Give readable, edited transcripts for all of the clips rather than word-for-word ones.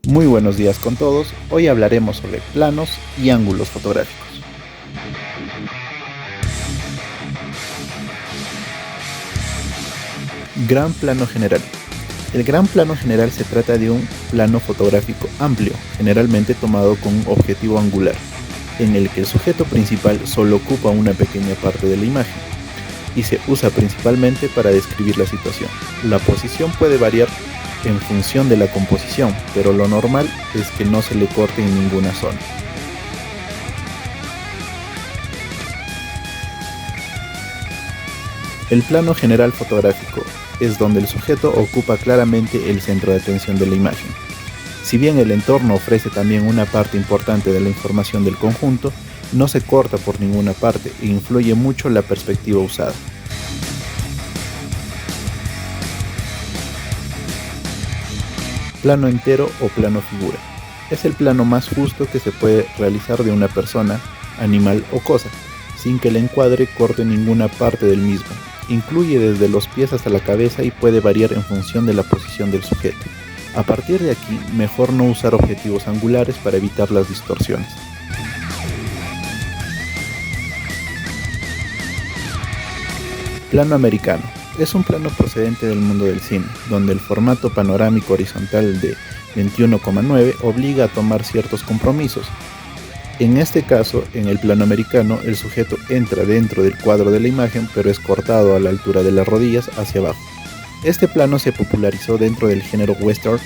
Muy buenos días con todos, hoy hablaremos sobre planos y ángulos fotográficos. Gran plano general. El gran plano general se trata de un plano fotográfico amplio, generalmente tomado con un objetivo angular, en el que el sujeto principal solo ocupa una pequeña parte de la imagen, y se usa principalmente para describir la situación. La posición puede variar en función de la composición, pero lo normal es que no se le corte en ninguna zona. El plano general fotográfico es donde el sujeto ocupa claramente el centro de atención de la imagen. Si bien el entorno ofrece también una parte importante de la información del conjunto, no se corta por ninguna parte e influye mucho la perspectiva usada. Plano entero o plano figura. Es el plano más justo que se puede realizar de una persona, animal o cosa, sin que el encuadre corte ninguna parte del mismo. Incluye desde los pies hasta la cabeza y puede variar en función de la posición del sujeto. A partir de aquí, mejor no usar objetivos angulares para evitar las distorsiones. Plano americano. Es un plano procedente del mundo del cine, donde el formato panorámico horizontal de 21,9 obliga a tomar ciertos compromisos. En este caso, en el plano americano, el sujeto entra dentro del cuadro de la imagen, pero es cortado a la altura de las rodillas hacia abajo. Este plano se popularizó dentro del género western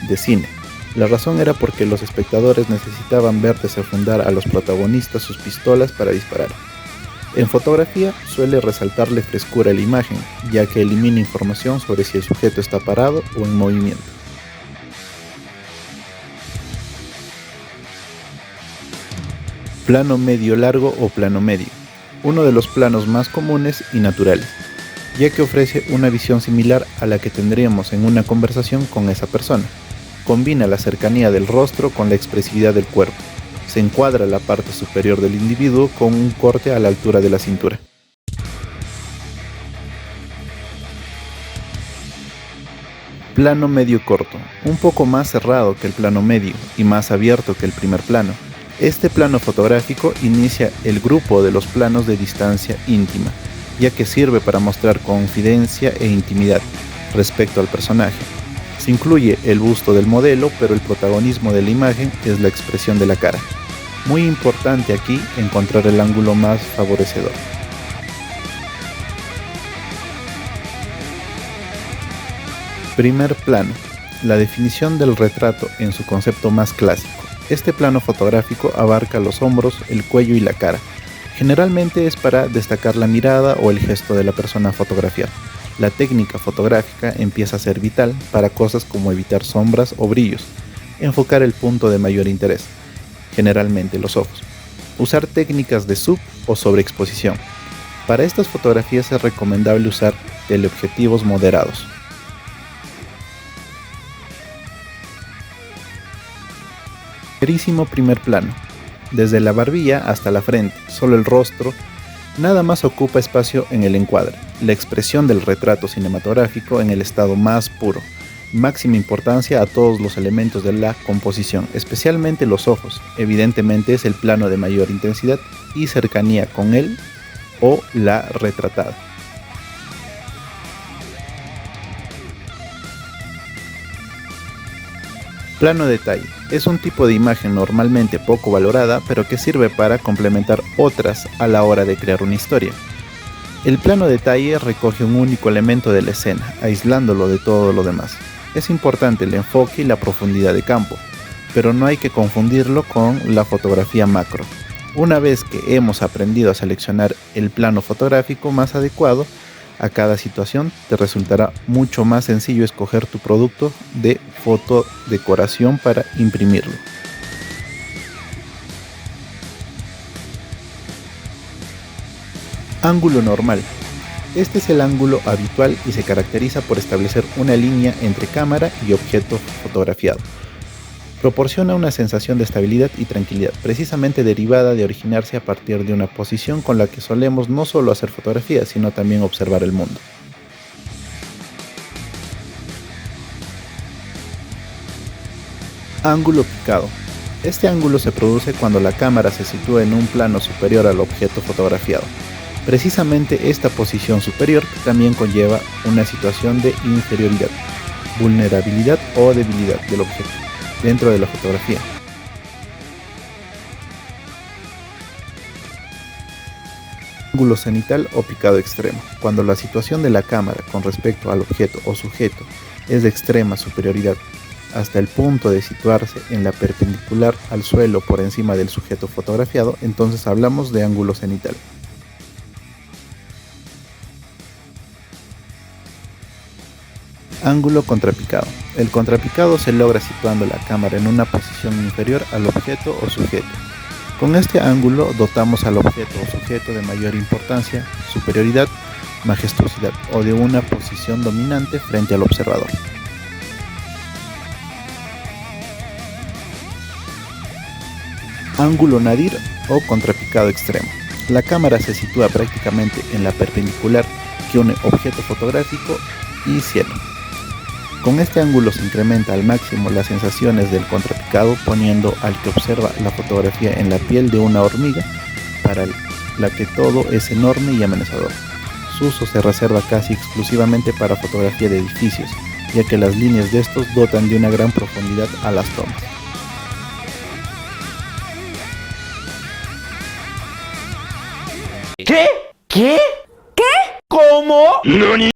de cine. La razón era porque los espectadores necesitaban ver desenfundar a los protagonistas sus pistolas para disparar. En fotografía suele resaltarle frescura a la imagen, ya que elimina información sobre si el sujeto está parado o en movimiento. Plano medio largo o plano medio, uno de los planos más comunes y naturales, ya que ofrece una visión similar a la que tendríamos en una conversación con esa persona. Combina la cercanía del rostro con la expresividad del cuerpo. Se encuadra la parte superior del individuo con un corte a la altura de la cintura. Plano medio corto, un poco más cerrado que el plano medio y más abierto que el primer plano. Este plano fotográfico inicia el grupo de los planos de distancia íntima, ya que sirve para mostrar confidencia e intimidad respecto al personaje. Se incluye el busto del modelo, pero el protagonismo de la imagen es la expresión de la cara. Muy importante aquí encontrar el ángulo más favorecedor. Primer plano. La definición del retrato en su concepto más clásico. Este plano fotográfico abarca los hombros, el cuello y la cara. Generalmente es para destacar la mirada o el gesto de la persona a fotografiar. La técnica fotográfica empieza a ser vital para cosas como evitar sombras o brillos, enfocar el punto de mayor interés, generalmente los ojos. Usar técnicas de sub o sobreexposición. Para estas fotografías es recomendable usar teleobjetivos moderados. Primerísimo primer plano. Desde la barbilla hasta la frente, solo el rostro, nada más ocupa espacio en el encuadre. La expresión del retrato cinematográfico en el estado más puro. Máxima importancia a todos los elementos de la composición, especialmente los ojos. Evidentemente es el plano de mayor intensidad y cercanía con él o la retratada. Plano detalle. Es un tipo de imagen normalmente poco valorada, pero que sirve para complementar otras a la hora de crear una historia. El plano detalle recoge un único elemento de la escena, aislándolo de todo lo demás. Es importante el enfoque y la profundidad de campo, pero no hay que confundirlo con la fotografía macro. Una vez que hemos aprendido a seleccionar el plano fotográfico más adecuado a cada situación, te resultará mucho más sencillo escoger tu producto de fotodecoración para imprimirlo. Ángulo normal. Este es el ángulo habitual y se caracteriza por establecer una línea entre cámara y objeto fotografiado. Proporciona una sensación de estabilidad y tranquilidad, precisamente derivada de originarse a partir de una posición con la que solemos no solo hacer fotografías, sino también observar el mundo. Ángulo picado. Este ángulo se produce cuando la cámara se sitúa en un plano superior al objeto fotografiado. Precisamente esta posición superior también conlleva una situación de inferioridad, vulnerabilidad o debilidad del objeto dentro de la fotografía. Ángulo cenital o picado extremo. Cuando la situación de la cámara con respecto al objeto o sujeto es de extrema superioridad, hasta el punto de situarse en la perpendicular al suelo por encima del sujeto fotografiado, entonces hablamos de ángulo cenital. Ángulo contrapicado. El contrapicado se logra situando la cámara en una posición inferior al objeto o sujeto. Con este ángulo dotamos al objeto o sujeto de mayor importancia, superioridad, majestuosidad o de una posición dominante frente al observador. Ángulo nadir o contrapicado extremo. La cámara se sitúa prácticamente en la perpendicular que une objeto fotográfico y cielo. Con este ángulo se incrementa al máximo las sensaciones del contrapicado, poniendo al que observa la fotografía en la piel de una hormiga para la que todo es enorme y amenazador. Su uso se reserva casi exclusivamente para fotografía de edificios, ya que las líneas de estos dotan de una gran profundidad a las tomas. ¿Qué? ¿Qué? ¿Qué? ¿Cómo? ¿Nani?